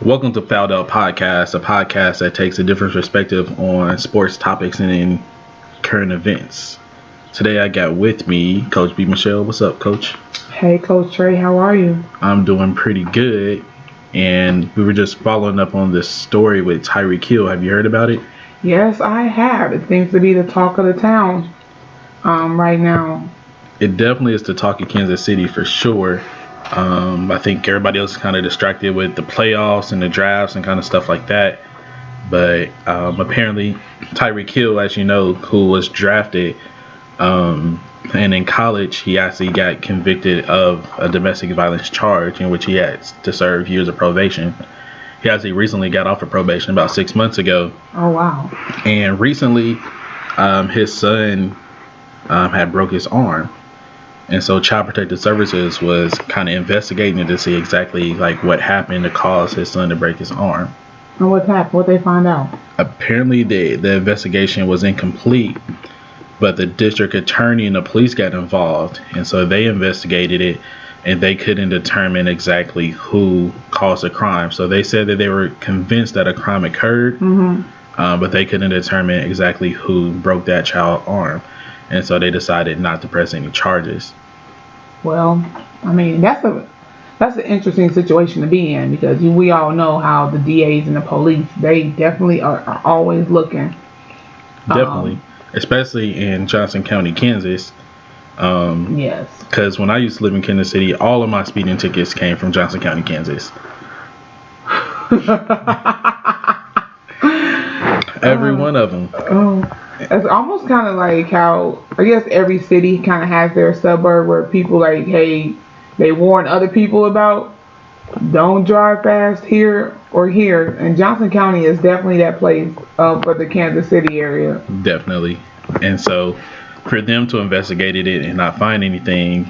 Welcome to Fouled Out Podcast, a podcast that takes a different perspective on sports topics and in current events. Today I got with me Coach B. Michelle. What's up, Coach? Hey, Coach Trey. How are you? I'm doing pretty good. And we were just following up on this story with Tyreek Hill. Have you heard about it? Yes, I have. It seems to be the talk of the town right now. It definitely is the talk of Kansas City for sure. I think everybody else is kind of distracted with the playoffs and the drafts and kind of stuff like that. But apparently Tyreek Hill, as you know, who was drafted and in college, he actually got convicted of a domestic violence charge in which he had to serve years of probation. He actually recently got off of probation about 6 months ago. Oh, wow. And recently his son had broke his arm. And so Child Protective Services was kind of investigating to see exactly like what happened to cause his son to break his arm. And what happened? What they find out? Apparently the investigation was incomplete, but the district attorney and the police got involved. And so they investigated it and they couldn't determine exactly who caused the crime. So they said that they were convinced that a crime occurred, but they couldn't determine exactly who broke that child's arm. And so they decided not to press any charges. Well, I mean, that's an interesting situation to be in because we all know how the DAs and the police, they definitely are always looking. Definitely. Especially in Johnson County, Kansas. Yes. Because when I used to live in Kansas City, all of my speeding tickets came from Johnson County, Kansas. Every one of them. It's almost kind of like how, I guess every city kind of has their suburb where people like, hey, they warn other people about don't drive fast here or here. And Johnson County is definitely that place for the Kansas City area. Definitely. And so for them to investigate it and not find anything,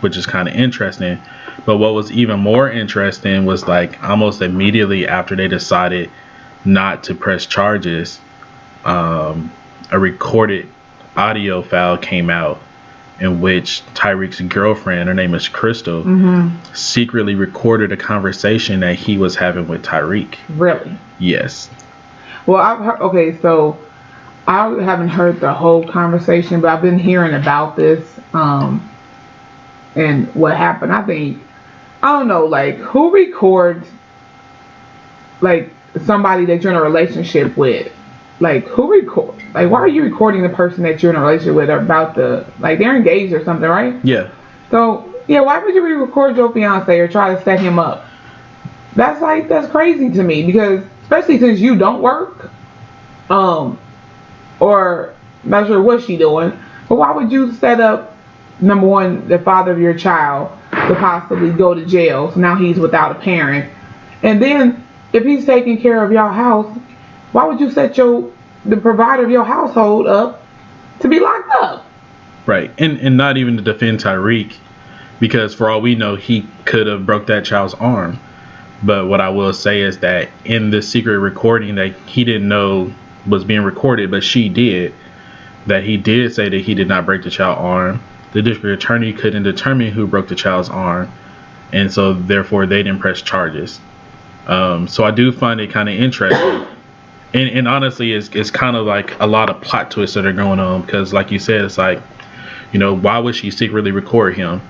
which is kind of interesting. But what was even more interesting was like almost immediately after they decided not to press charges, a recorded audio file came out in which Tyreek's girlfriend, her name is Crystal, secretly recorded a conversation that he was having with Tyreek. Really? Yes. Well, I've heard, okay, so I haven't heard the whole conversation, but I've been hearing about this and what happened. I don't know, like who records like somebody that you're in a relationship with? Like who record? Like why are you recording the person that you're in a relationship with or about like they're engaged or something, right? Yeah. So yeah, why would you record your fiance or try to set him up? That's crazy to me because especially since you don't work, or not sure what she doing, but why would you set up number one the father of your child to possibly go to jail? So now he's without a parent, and then if he's taking care of your house, why would you set the provider of your household up to be locked up? Right. And not even to defend Tyreek, because for all we know, he could have broke that child's arm. But what I will say is that in the secret recording that he didn't know was being recorded, but she did, that he did say that he did not break the child's arm. The district attorney couldn't determine who broke the child's arm. And so therefore they didn't press charges. So I do find it kind of interesting. And honestly, it's kind of like a lot of plot twists that are going on because, like you said, it's like, you know, why would she secretly record him?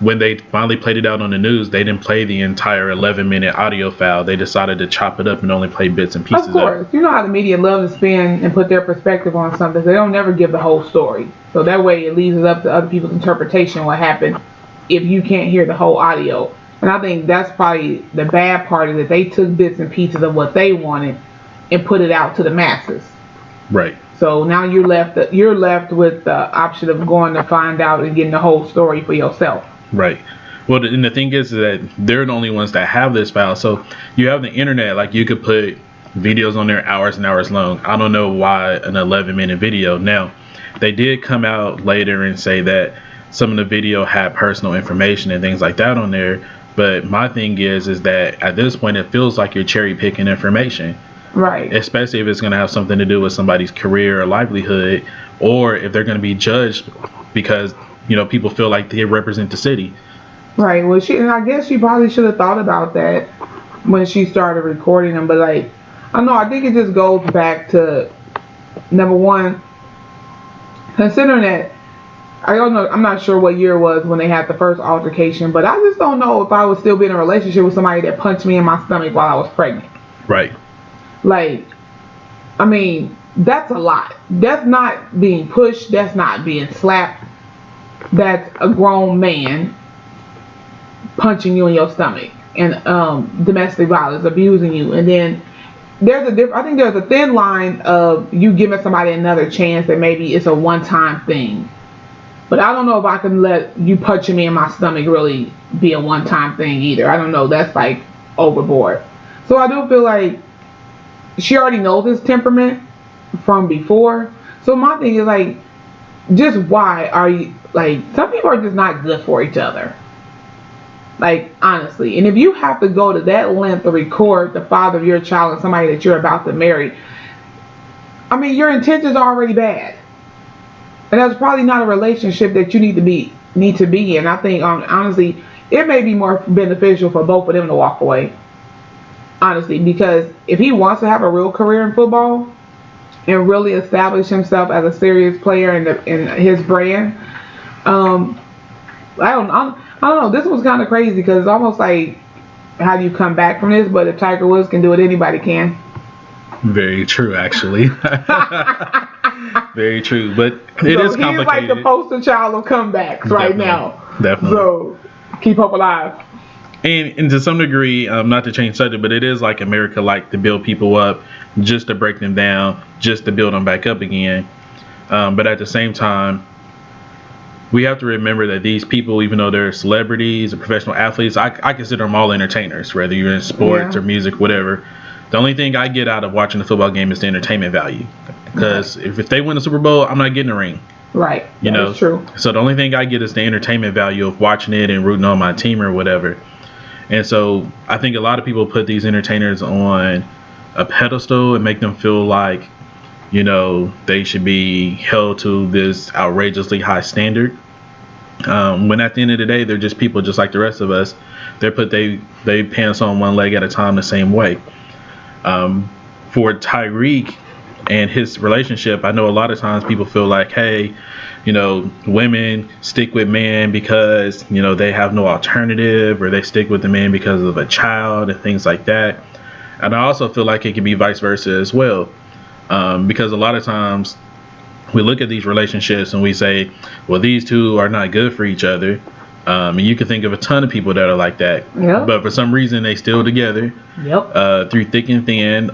When they finally played it out on the news, they didn't play the entire 11-minute audio file. They decided to chop it up and only play bits and pieces. Of course. You know how the media loves to spin and put their perspective on something. They don't never give the whole story. So that way it leaves it up to other people's interpretation what happened if you can't hear the whole audio. And I think that's probably the bad part, is that they took bits and pieces of what they wanted and put it out to the masses. Right. So now you're left with the option of going to find out and getting the whole story for yourself. Right. Well, and the thing is that they're the only ones that have this file. So you have the internet, like you could put videos on there hours and hours long. I don't know why an 11-minute video. Now, they did come out later and say that some of the video had personal information and things like that on there. But my thing is that at this point, it feels like you're cherry picking information. Right. Especially if it's going to have something to do with somebody's career or livelihood, or if they're going to be judged because, you know, people feel like they represent the city. Right. Well, I guess she probably should have thought about that when she started recording them. But like, I don't know. I think it just goes back to number one, considering that I don't know. I'm not sure what year it was when they had the first altercation, but I just don't know if I would still be in a relationship with somebody that punched me in my stomach while I was pregnant. Right. Like, I mean, that's a lot. That's not being pushed. That's not being slapped. That's a grown man punching you in your stomach and domestic violence, abusing you. And then I think there's a thin line of you giving somebody another chance that maybe it's a one-time thing. But I don't know if I can let you punching me in my stomach really be a one-time thing either. I don't know. That's like overboard. So I do feel like she already knows his temperament from before. So my thing is like, just why are you, like, some people are just not good for each other. Like, honestly. And if you have to go to that length to record the father of your child and somebody that you're about to marry, I mean, your intentions are already bad. And that's probably not a relationship that you need to be in. I think, honestly, it may be more beneficial for both of them to walk away. Honestly, because if he wants to have a real career in football and really establish himself as a serious player in his brand, I don't know. This was kind of crazy because it's almost like, how do you come back from this? But if Tiger Woods can do it, anybody can. Very true, actually. Very true, but it is complicated. He's like the poster child of comebacks right now. Definitely. So keep hope alive. And to some degree, not to change subject, but it is like America like to build people up just to break them down, just to build them back up again. But at the same time, we have to remember that these people, even though they're celebrities or professional athletes, I consider them all entertainers, whether you're in sports or music, whatever. The only thing I get out of watching the football game is the entertainment value. Because if they win the Super Bowl, I'm not getting a ring. Right. You know, that's true. So the only thing I get is the entertainment value of watching it and rooting on my team or whatever. And so I think a lot of people put these entertainers on a pedestal and make them feel like, you know, they should be held to this outrageously high standard. When at the end of the day, they're just people just like the rest of us. They're put they pants on one leg at a time the same way. For Tyreek and his relationship, I know a lot of times people feel like, hey, you know, women stick with men because, you know, they have no alternative, or they stick with the man because of a child and things like that. And I also feel like it can be vice versa as well, because a lot of times we look at these relationships and we say, well, these two are not good for each other. And you can think of a ton of people that are like that. Yep. But for some reason, they still together. Yep. Through thick and thin.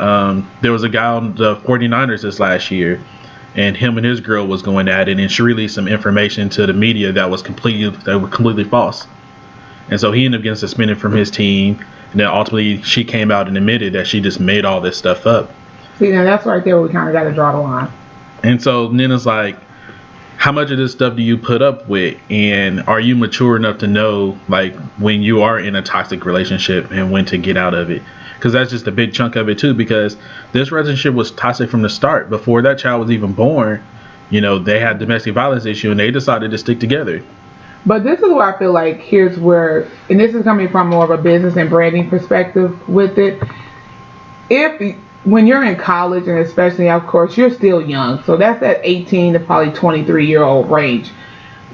There was a guy on the 49ers this last year, and him and his girl was going at it, and she released some information to the media that was completely false. And so he ended up getting suspended from his team. And then ultimately, she came out and admitted that she just made all this stuff up. See, now that's right there where we kind of got to draw the line. And so then it's like, how much of this stuff do you put up with, and are you mature enough to know, like, when you are in a toxic relationship and when to get out of it? Because that's just a big chunk of it too, because this relationship was toxic from the start. Before that child was even born, you know, they had domestic violence issue and they decided to stick together. But this is where I feel like here's where, and this is coming from more of a business and branding perspective with it. When you're in college, and especially, of course, you're still young. So that's that 18 to probably 23-year-old range.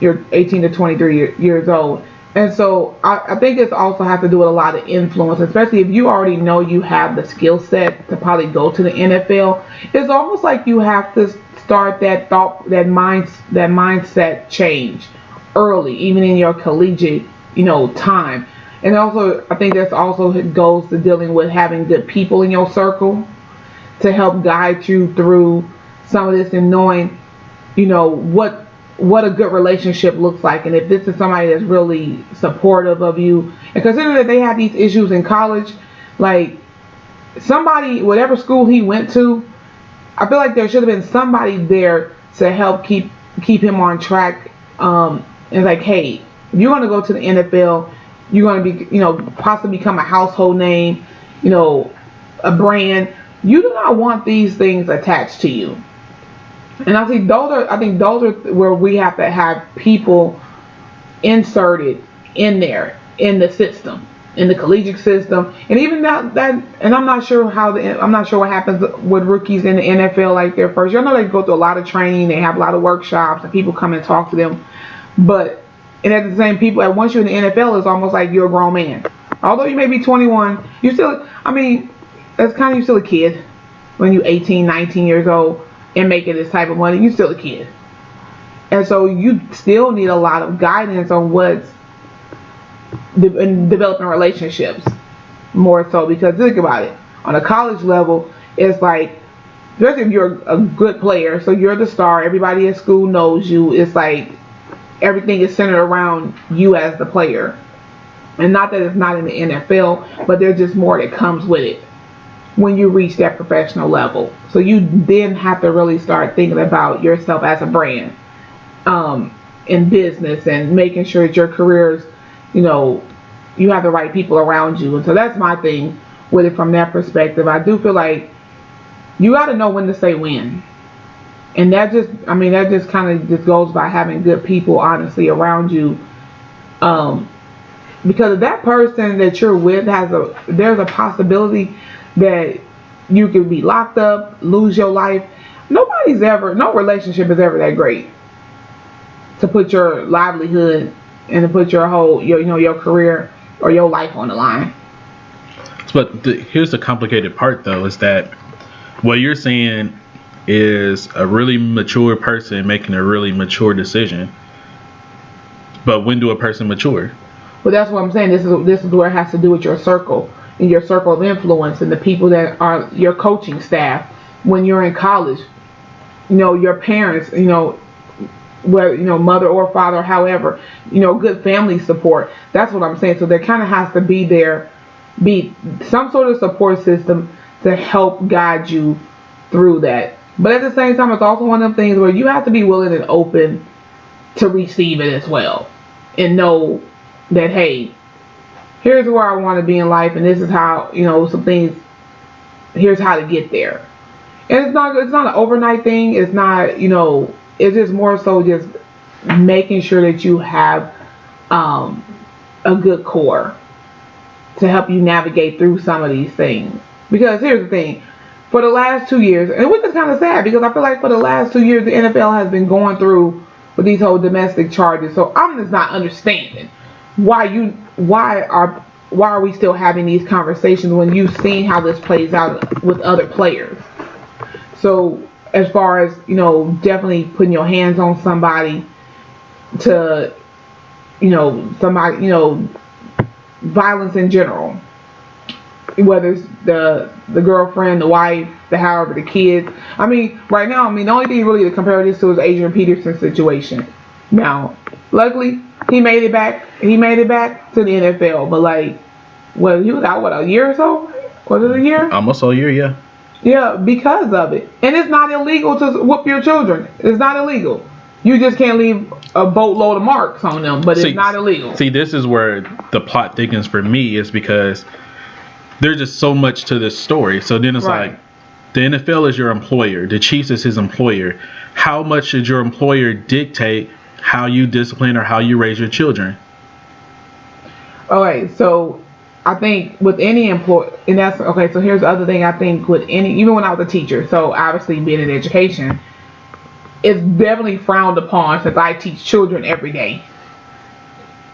You're 18 to 23 years old. And so I think it's also have to do with a lot of influence, especially if you already know you have the skill set to probably go to the NFL. It's almost like you have to start that mindset change early, even in your collegiate, time. And also, I think that's also goes to dealing with having good people in your circle to help guide you through some of this, and knowing, what a good relationship looks like. And if this is somebody that's really supportive of you, and considering that they had these issues in college, like somebody, whatever school he went to, I feel like there should have been somebody there to help keep him on track. And like, hey, if you're going to go to the NFL, you're going to be, possibly become a household name, a brand. You do not want these things attached to you. And I think those are where we have to have people inserted in there in the system. in the collegiate system, and even that and I'm not sure what happens with rookies in the NFL like their first year. I know they go through a lot of training, they have a lot of workshops, and people come and talk to them. But and at the same people, once you're in the NFL, it's almost like you're a grown man. Although you may be 21, you still, I mean, that's kind of, you're still a kid when you're 18, 19 years old and making this type of money. You're still a kid, and so you still need a lot of guidance on what's in developing relationships, more so, because think about it, on a college level, it's like, especially if you're a good player, so you're the star, everybody at school knows you, it's like everything is centered around you as the player. And not that it's not in the NFL, but there's just more that comes with it when you reach that professional level. So you then have to really start thinking about yourself as a brand in business, and making sure that your careers, you have the right people around you. And so that's my thing with it from that perspective. I do feel like you got to know when to say when. And that just kind of just goes by having good people, honestly, around you. Because if that person that you're with there's a possibility that you could be locked up, lose your life. No relationship is ever that great to put your livelihood and to put your whole, your career or your life on the line. But here's the complicated part, though, is that what you're saying is a really mature person making a really mature decision. But when do a person mature? Well, that's what I'm saying. This is where it has to do with your circle and your circle of influence and the people that are your coaching staff. When you're in college, your parents, whether mother or father, however, good family support. That's what I'm saying. So there kind of has to be some sort of support system to help guide you through that. But at the same time, it's also one of them things where you have to be willing and open to receive it as well, and know that, hey, here's where I want to be in life, and this is how, some things, here's how to get there. And it's not an overnight thing. It's not, it's just more so just making sure that you have a good core to help you navigate through some of these things. Because here's the thing, for the last 2 years, and which is kind of sad, because I feel like for the last 2 years the NFL has been going through with these whole domestic charges. So I'm just not understanding why are we still having these conversations when you've seen how this plays out with other players. So as far as, definitely putting your hands on somebody to, violence in general, whether it's the girlfriend, the wife, the kids. Right now, the only thing really to compare this to is Adrian Peterson's situation. Now, luckily, he made it back to the NFL, but he was out, a year or so? Was it a year? Almost a year, yeah. Yeah, because of it. And it's not illegal to whoop your children. It's not illegal. You just can't leave a boatload of marks on them, but it's not illegal. See, this is where the plot thickens for me, is because there's just so much to this story. So then it's right. Like, the NFL is your employer. The Chiefs is his employer. How much should your employer dictate how you discipline or how you raise your children? Okay, so I think with any employee, and that's okay. So here's the other thing. I think with even when I was a teacher, so obviously being in education, it's definitely frowned upon, since I teach children every day.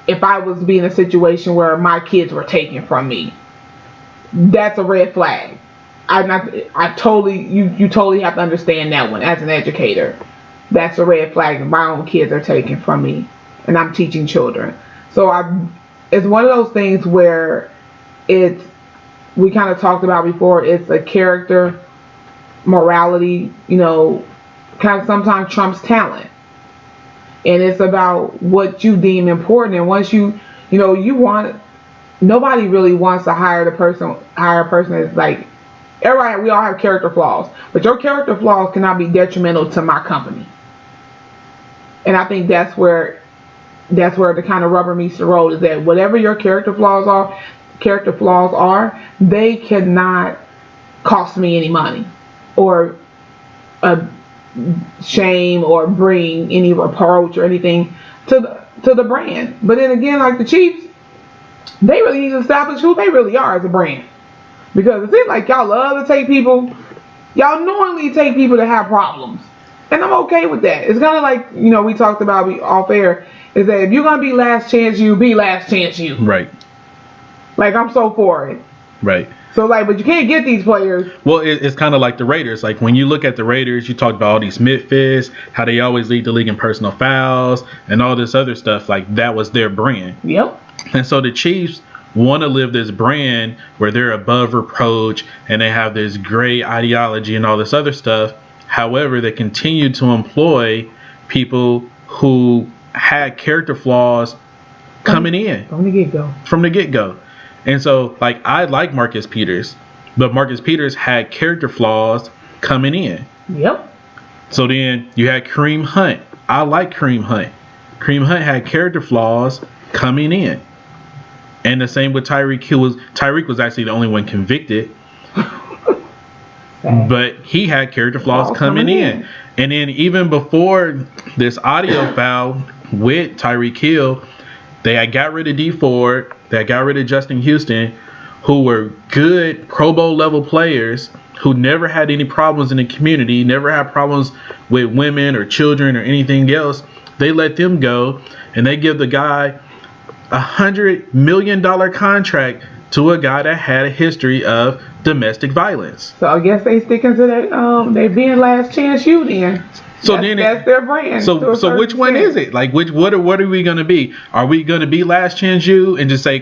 If I was being in a situation where my kids were taken from me, that's a red flag. You totally have to understand that one as an educator. That's a red flag. My own kids are taken from me, and I'm teaching children. So it's one of those things where we kind of talked about before. It's a character, morality, kind of sometimes trumps talent, and it's about what you deem important. And once nobody really wants to hire a person that's like, everybody, we all have character flaws, but your character flaws cannot be detrimental to my company. And I think that's where the kind of rubber meets the road, is that whatever your character flaws are, they cannot cost me any money or shame or bring any reproach or anything to the brand. But then again, like the Chiefs, they really need to establish who they really are as a brand. Because it seems like y'all love to take people, y'all knowingly take people that have problems. And I'm okay with that. It's kind of like, we talked about off air, is that if you're going to be last chance you, be last chance you. Right. Like, I'm so for it. Right. So, but you can't get these players. Well, it's kind of like the Raiders. Like, when you look at the Raiders, you talked about all these misfits, how they always lead the league in personal fouls, and all this other stuff. Like, that was their brand. Yep. And so the Chiefs want to live this brand where they're above reproach and they have this great ideology and all this other stuff. However, they continue to employ people who had character flaws coming in from the get-go. And so, like, I like Marcus Peters, but Marcus Peters had character flaws coming in. Yep. So then you had Kareem Hunt. I like Kareem Hunt. Kareem Hunt had character flaws coming in. And the same with Tyreek Hill. Tyreek was actually the only one convicted. But he had character flaws coming in. And then even before this audio foul with Tyreek Hill, they had got rid of D Ford. They had got rid of Justin Houston, who were good Pro Bowl level players who never had any problems in the community, never had problems with women or children or anything else. They let them go, and they give the guy $100 million contract to a guy that had a history of domestic violence. So I guess they sticking to that. They being last chance you then. So that's their brand. So which one is it? Like what are we gonna be? Are we gonna be last chance you and just say,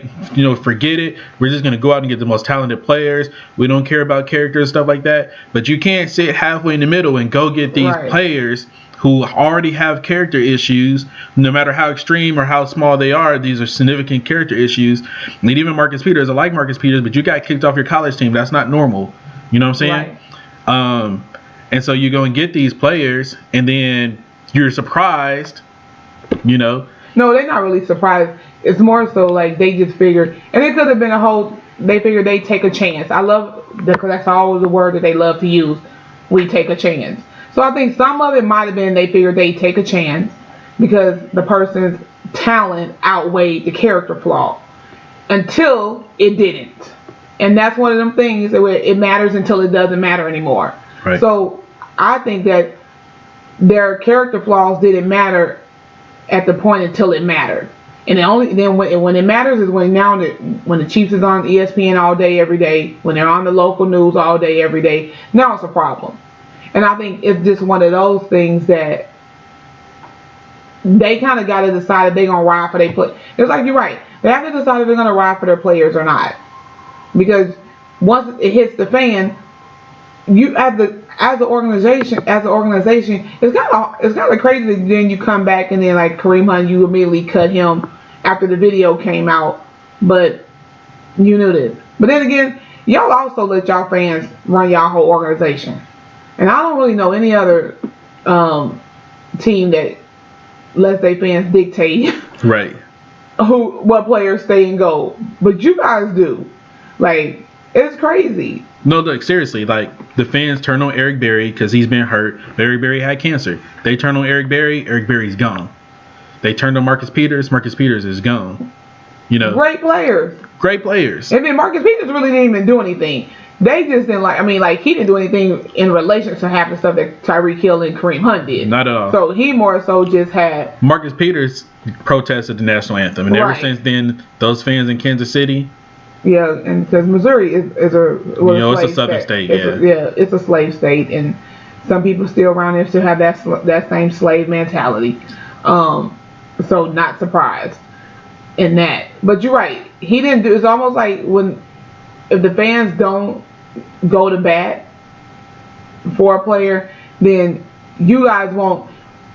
forget it? We're just gonna go out and get the most talented players. We don't care about characters and stuff like that. But you can't sit halfway in the middle and go get these players who already have character issues, no matter how extreme or how small they are. These are significant character issues. And even Marcus Peters, I like Marcus Peters, but you got kicked off your college team. That's not normal. You know what I'm saying? Right. And so you go and get these players, and then you're surprised, No, they're not really surprised. It's more so like they just figured, and it could have been they figured they'd take a chance. I love, because that's always the word that they love to use. We take a chance. So I think some of it might have been they figured they'd take a chance because the person's talent outweighed the character flaw, until it didn't. And that's one of them things where it matters until it doesn't matter anymore. Right. So I think that their character flaws didn't matter at the point until it mattered. And when it matters is when the Chiefs is on ESPN all day, every day, when they're on the local news all day, every day, now it's a problem. And I think it's just one of those things that they kind of got to decide if they're going to ride for their play. It's like, you're right. They have to decide if they're going to ride for their players or not. Because once it hits the fan, you as an organization, it's kind of crazy that then you come back and then like Kareem Hunt, you immediately cut him after the video came out, but you knew this. But then again, y'all also let y'all fans run y'all whole organization, and I don't really know any other team that lets their fans dictate right what players stay and go, but you guys do. Like, it's crazy. No, like, seriously, like, the fans turn on Eric Berry because he's been hurt. Eric Berry had cancer. They turn on Eric Berry's gone. They turned on Marcus Peters is gone. Great players. And then Marcus Peters really didn't even do anything. They just didn't he didn't do anything in relation to half the stuff that Tyreek Hill and Kareem Hunt did. Not at all. So he more so just had... Marcus Peters protested the national anthem. And ever since then, those fans in Kansas City... Yeah, and because Missouri is it's a southern state. It's a slave state, and some people still around there still have that same slave mentality. So not surprised in that. But you're right. He didn't do. It's almost like if the fans don't go to bat for a player, then you guys won't.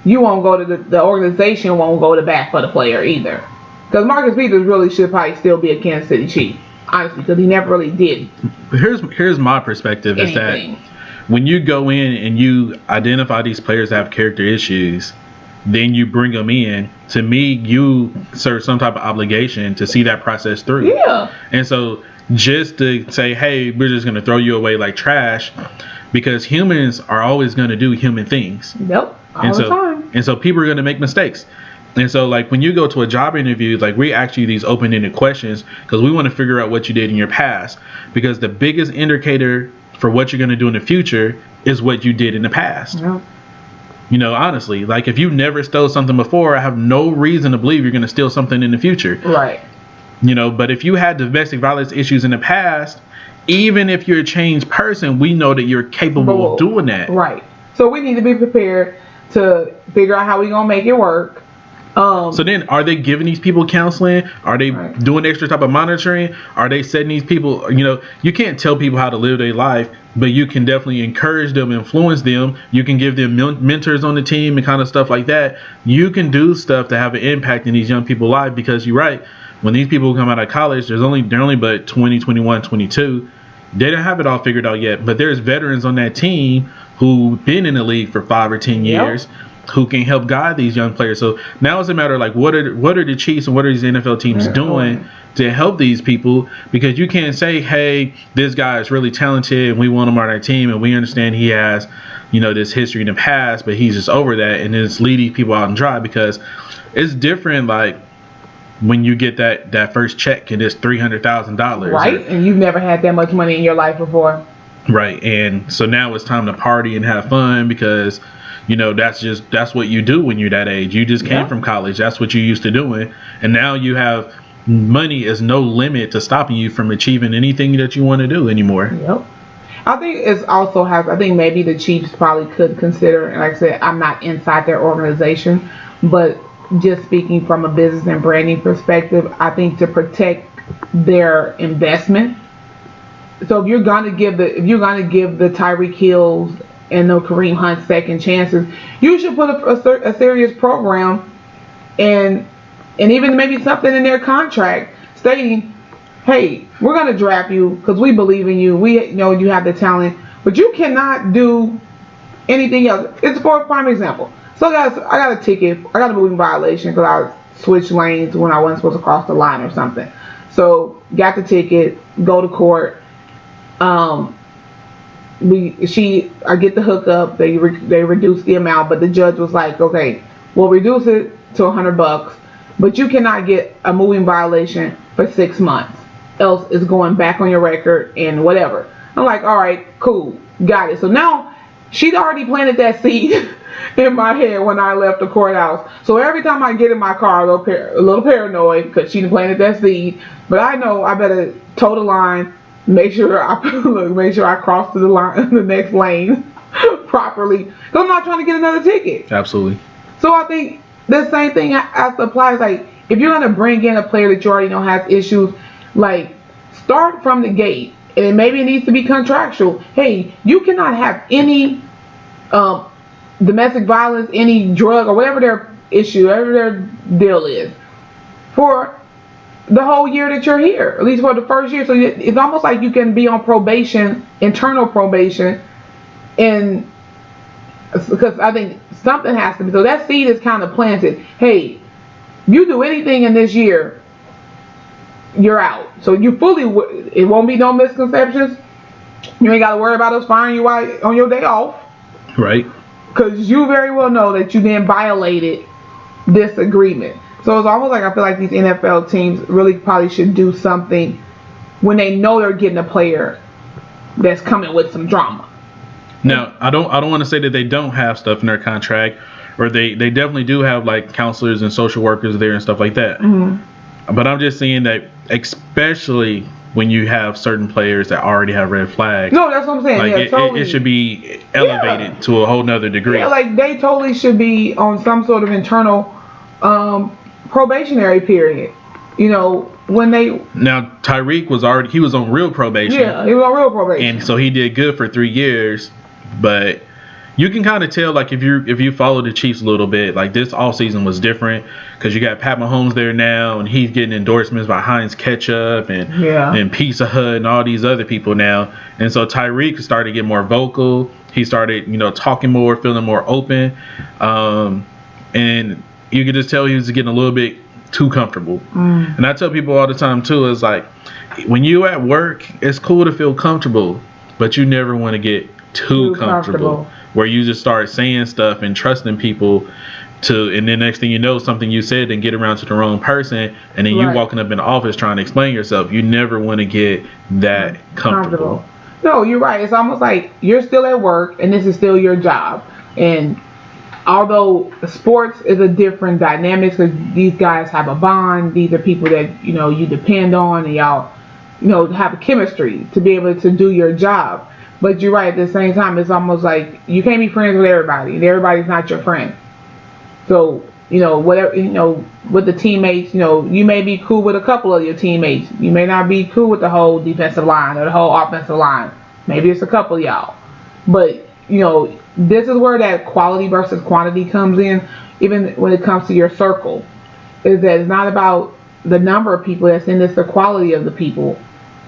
You won't go to the organization won't go to bat for the player either. Because Marcus Peters really should probably still be a Kansas City Chief. Honestly, because he never really did. Here's my perspective is that when you go in and you identify these players that have character issues, then you bring them in. To me, you serve some type of obligation to see that process through. Yeah. And so just to say, hey, we're just going to throw you away like trash, because humans are always going to do human things. Yep. All the time. And so people are going to make mistakes. And so, like, when you go to a job interview, like, we ask you these open-ended questions because we want to figure out what you did in your past. Because the biggest indicator for what you're going to do in the future is what you did in the past. Yeah. You know, honestly, like, if you never stole something before, I have no reason to believe you're going to steal something in the future. Right. You know, but if you had domestic violence issues in the past, even if you're a changed person, we know that you're capable of doing that. Right. So we need to be prepared to figure out how we're going to make it work. So then, are they giving these people counseling? Are they doing extra type of monitoring? Are they setting these people, you know, you can't tell people how to live their life, but you can definitely encourage them, influence them. You can give them mentors on the team and kind of stuff like that. You can do stuff to have an impact in these young people's lives, because you're right. When these people come out of college, they're only but 20, 21, 22. They don't have it all figured out yet, but there's veterans on that team who've been in the league for 5 or 10 years. Who can help guide these young players. So now it's a matter of, like, what are the Chiefs and what are these NFL teams doing to help these people? Because you can't say, hey, this guy is really talented and we want him on our team and we understand he has, you know, this history in the past, but he's just over that, and it's leading people out and dry. Because it's different, like, when you get that first check and it's $300,000. Right, and you've never had that much money in your life before. Right, and so now it's time to party and have fun because, you know, that's what you do when you're that age. You just came from college. That's what you used to doing. And now you have money is no limit to stopping you from achieving anything that you want to do anymore. Yep. I think it's also I think maybe the Chiefs probably could consider, and like I said, I'm not inside their organization, but just speaking from a business and branding perspective, I think to protect their investment. So if you're gonna give the Tyreek Hills and no Kareem Hunt second chances, you should put a serious program and even maybe something in their contract stating, hey, we're going to draft you because we believe in you. We know you have the talent, but you cannot do anything else. It's for a prime example. So guys, I got a ticket. I got a moving violation because I switched lanes when I wasn't supposed to cross the line or something. So got the ticket, go to court. I get the hookup. They reduce the amount, but the judge was like, okay, we'll reduce it to $100, but you cannot get a moving violation for 6 months. Else it's going back on your record and whatever. I'm like, all right, cool, got it. So now she'd already planted that seed in my head when I left the courthouse. So every time I get in my car, a little paranoid because she planted that seed. But I know I better toe the line. Make sure I cross to the line, the next lane properly. Because I'm not trying to get another ticket. Absolutely. So I think the same thing has to apply. Like, if you're going to bring in a player that you already know has issues, like, start from the gate. And maybe it needs to be contractual. Hey, you cannot have any domestic violence, any drug, or whatever their issue, whatever their deal is, for the whole year that you're here, at least for the first year. So it's almost like you can be on probation, internal probation, and because I think something has to be. So that seed is kind of planted. Hey, you do anything in this year, you're out. So it won't be no misconceptions. You ain't got to worry about us firing you out on your day off. Right. Because you very well know that you then violated this agreement. So it's almost like I feel like these NFL teams really probably should do something when they know they're getting a player that's coming with some drama. Now, I don't want to say that they don't have stuff in their contract, or they definitely do have, like, counselors and social workers there and stuff like that. Mm-hmm. But I'm just saying that, especially when you have certain players that already have red flags. No, that's what I'm saying. Like, totally. It should be elevated to a whole nother degree. Yeah, like they totally should be on some sort of internal probationary period. You know, when they... Now, Tyreek was on real probation. Yeah, he was on real probation. And so he did good for 3 years. But you can kind of tell, like, if you follow the Chiefs a little bit, like, this offseason was different because you got Pat Mahomes there now, and he's getting endorsements by Heinz Ketchup and Pizza Hut and all these other people now. And so Tyreek started to get more vocal. He started, talking more, feeling more open. And you could just tell he was getting a little bit too comfortable. And I tell people all the time, too, is like, when you at work, it's cool to feel comfortable, but you never want to get too comfortable where you just start saying stuff and trusting people and then next thing you know, something you said and get around to the wrong person, and then you Right. walking up in the office trying to explain yourself. You never want to get that comfortable. No, you're right. It's almost like you're still at work and this is still your job. And although sports is a different dynamic, because these guys have a bond, these are people that you depend on, and y'all have a chemistry to be able to do your job. But you're right, at the same time, it's almost like you can't be friends with everybody, and everybody's not your friend. So whatever, with the teammates, you may be cool with a couple of your teammates, you may not be cool with the whole defensive line or the whole offensive line. Maybe it's a couple of y'all, but this is where that quality versus quantity comes in. Even when it comes to your circle, is that it's not about the number of people that's in, it's the quality of the people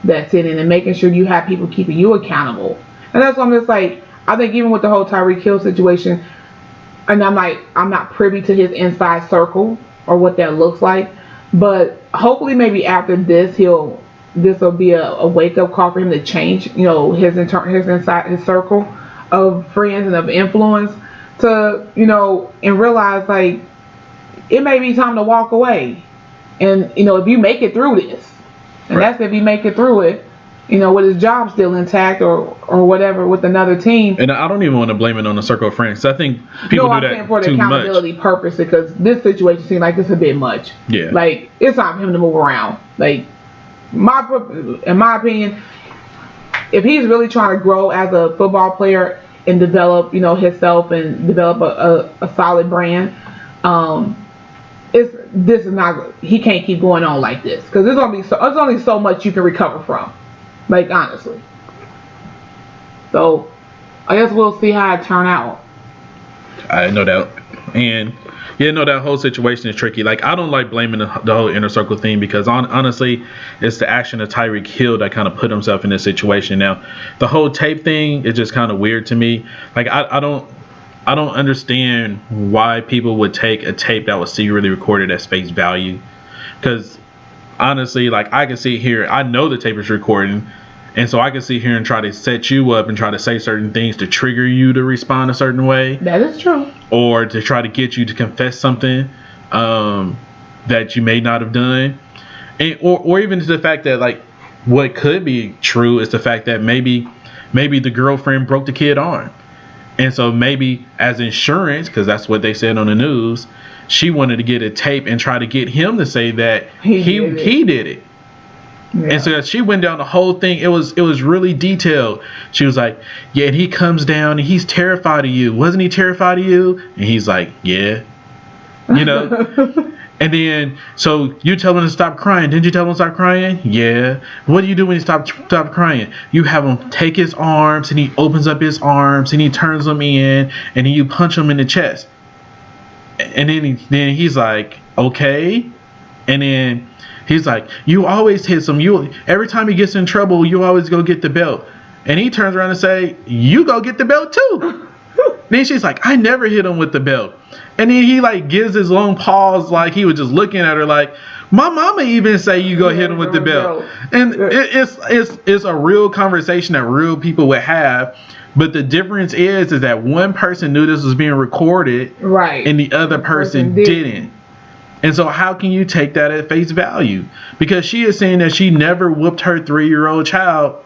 that's in it, and making sure you have people keeping you accountable. And that's why I'm just like, I think even with the whole Tyreek Hill situation, and I'm not privy to his inside circle or what that looks like, but hopefully maybe after this this will be a wake up call for him to change his circle of friends and of influence, to and realize like it may be time to walk away. And if you make it through this, and right. That's if you make it through it, with his job still intact or whatever with another team. And I don't even want to blame it on the circle of friends. I think people do that for the too accountability much. purpose, because this situation seems like it's a bit much. Yeah. Like it's time for him to move around. Like in my opinion, if he's really trying to grow as a football player and develop, himself and develop a solid brand, he can't keep going on like this, because there's only so much you can recover from, like honestly. So I guess we'll see how it turn out. No doubt. And that whole situation is tricky. Like, I don't like blaming the whole inner circle thing, because honestly, it's the action of Tyreek Hill that kind of put himself in this situation. Now, the whole tape thing is just kind of weird to me. Like, I don't understand why people would take a tape that was secretly recorded at face value. Because honestly, like, I can sit here, I know the tape is recording, and so I can sit here and try to set you up and try to say certain things to trigger you to respond a certain way. That is true. Or to try to get you to confess something that you may not have done. And, or even to the fact that, like, what could be true is the fact that maybe the girlfriend broke the kid's arm. And so maybe as insurance, because that's what they said on the news, she wanted to get a tape and try to get him to say that he did it. Yeah. And so she went down the whole thing. It was really detailed. She was like, yeah, and he comes down and he's terrified of you. Wasn't he terrified of you? And he's like, yeah. And then, so you tell him to stop crying. Didn't you tell him to stop crying? Yeah. What do you do when he stop crying? You have him take his arms, and he opens up his arms, and he turns them in, and then you punch him in the chest. And then he's like, okay. And then he's like, you always hit him. Every time he gets in trouble, you always go get the belt. And he turns around and say, you go get the belt too. Then she's like, I never hit him with the belt. And then he like gives his long pause, like he was just looking at her like, my mama even say you go hit him with the belt. And it's a real conversation that real people would have. But the difference is that one person knew this was being recorded, right, and the other person didn't. And so how can you take that at face value? Because she is saying that she never whooped her 3-year-old child.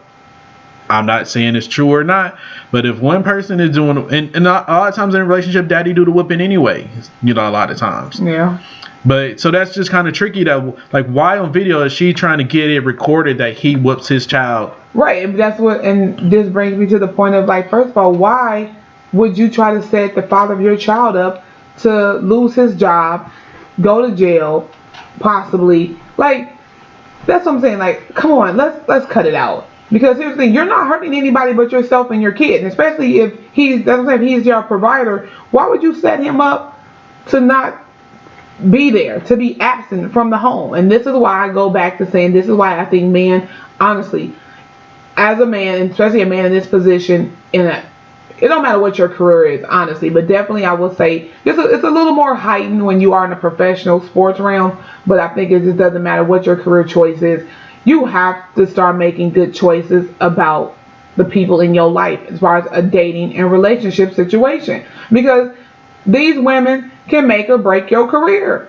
I'm not saying it's true or not, but if one person is doing, and a lot of times in a relationship, daddy do the whooping anyway, a lot of times. Yeah. But so that's just kind of tricky, that like, why on video is she trying to get it recorded that he whoops his child? Right. And this brings me to the point of, like, first of all, why would you try to set the father of your child up to lose his job, go to jail, possibly? Like, that's what I'm saying. Like, come on, let's cut it out. Because here's the thing, you're not hurting anybody but yourself and your kid. And especially if he's your provider, why would you set him up to not be there, to be absent from the home? And this is why I go back to saying, this is why I think men, honestly, as a man, especially a man in this position, it don't matter what your career is, honestly, but definitely I will say it's a little more heightened when you are in a professional sports realm. But I think it just doesn't matter what your career choice is. You have to start making good choices about the people in your life as far as a dating and relationship situation. Because these women, can make or break your career.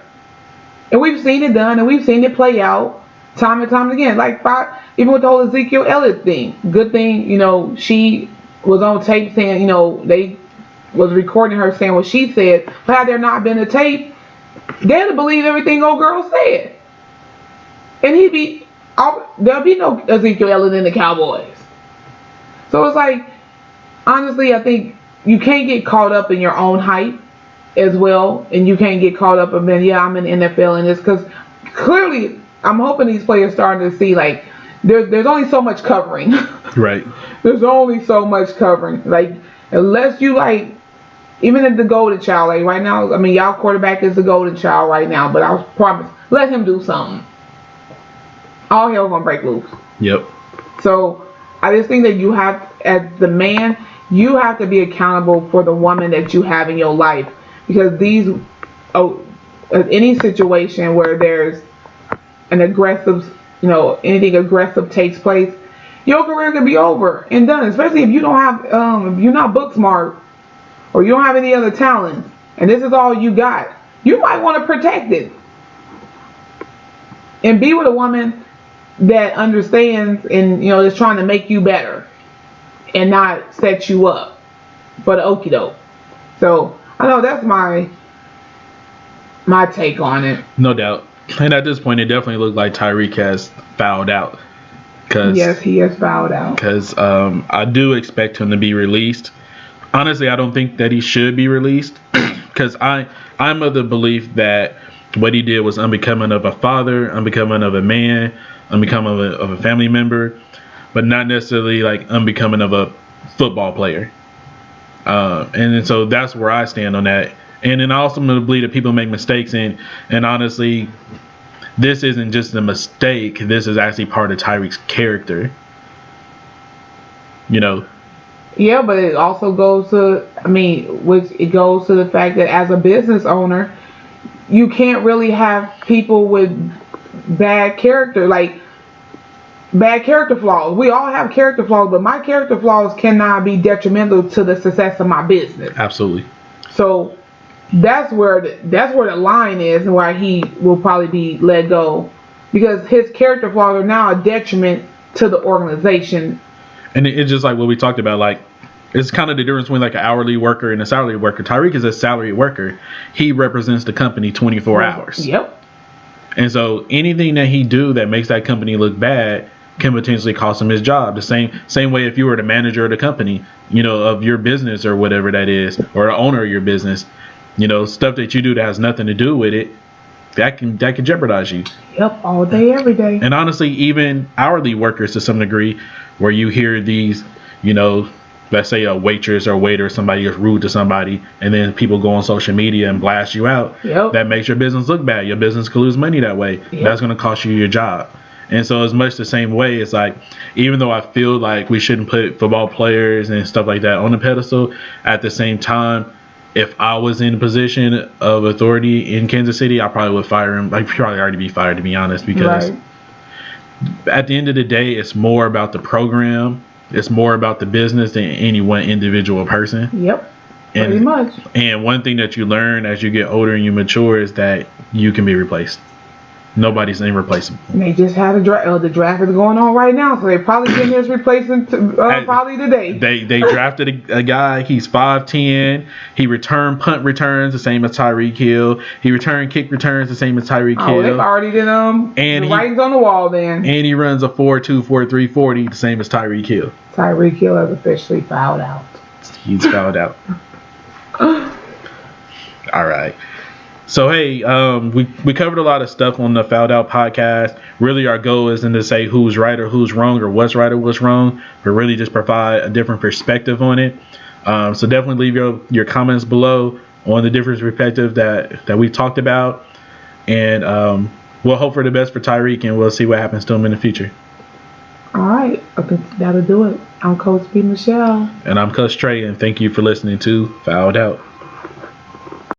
And we've seen it done, and we've seen it play out time and time again. Like, even with the whole Ezekiel Elliott thing. Good thing, she was on tape saying, they was recording her saying what she said. But had there not been a tape, they'd have believed everything old girl said. And there'll be no Ezekiel Elliott in the Cowboys. So it's like, honestly, I think you can't get caught up in your own hype as well, and you can't get caught up in, I'm in the NFL and this, because clearly I'm hoping these players starting to see, like, there's only so much covering. Right. There's only so much covering. Like, unless you, like, even if the golden child, like right now, I mean, y'all quarterback is the golden child right now, but I promise, let him do something. All hell gonna break loose. Yep. So I just think that you have, as the man, you have to be accountable for the woman that you have in your life. Because any situation where there's an aggressive, anything aggressive takes place, your career can be over and done. Especially if you don't have, if you're not book smart, or you don't have any other talents, and this is all you got. You might want to protect it and be with a woman that understands and is trying to make you better and not set you up for the okie doke. So I know that's my take on it. No doubt. And at this point, it definitely looks like Tyreek has fouled out. Yes, he has fouled out. Because I do expect him to be released. Honestly, I don't think that he should be released. Because I'm of the belief that what he did was unbecoming of a father, unbecoming of a man, unbecoming of a family member, but not necessarily like unbecoming of a football player. And so that's where I stand on that. And then I also believe that people make mistakes, and honestly, this isn't just a mistake. This is actually part of Tyreek's character. Yeah, but it also goes to, it goes to the fact that as a business owner, you can't really have people with bad character, like bad character flaws. We all have character flaws, but my character flaws cannot be detrimental to the success of my business. Absolutely. So that's where the line is, and why he will probably be let go, because his character flaws are now a detriment to the organization. And it's just like what we talked about, like it's kind of the difference between like an hourly worker and a salary worker. Tyreek is a salary worker. He represents the company 24 hours. Yep. And so anything that he do that makes that company look bad can potentially cost him his job. The same way if you were the manager of the company, of your business or whatever that is, or the owner of your business, stuff that you do that has nothing to do with it, that can jeopardize you. Yep, all day, every day. And honestly, even hourly workers to some degree, where you hear these, let's say a waitress or waiter, somebody is rude to somebody, and then people go on social media and blast you out. Yep. That makes your business look bad. Your business could lose money that way. Yep. That's going to cost you your job. And so it's much the same way. It's like, even though I feel like we shouldn't put football players and stuff like that on the pedestal, at the same time, if I was in a position of authority in Kansas City, I probably would fire him. I'd probably already be fired, to be honest, because at the end of the day, it's more about the program. It's more about the business than any one individual person. Yep, pretty much. And one thing that you learn as you get older and you mature is that you can be replaced. Nobody's irreplaceable. And they just had a draft. The draft is going on right now, so they probably getting his replacement probably today. They drafted a guy. He's 5'10". He returned punt returns the same as Tyreek Hill. He returned kick returns the same as Tyreek Hill. They've already did the writings on the wall then. And he runs a 4.2, 4.3 40, the same as Tyreek Hill. Tyreek Hill has officially fouled out. He's fouled out. All right. So, hey, we covered a lot of stuff on the Fouled Out podcast. Really, our goal isn't to say who's right or who's wrong or what's right or what's wrong, but really just provide a different perspective on it. So definitely leave your comments below on the different perspective that we talked about. And we'll hope for the best for Tyreek, and we'll see what happens to him in the future. All right. I think that'll do it. I'm Coach B. Michelle. And I'm Coach Trey, and thank you for listening to Fouled Out.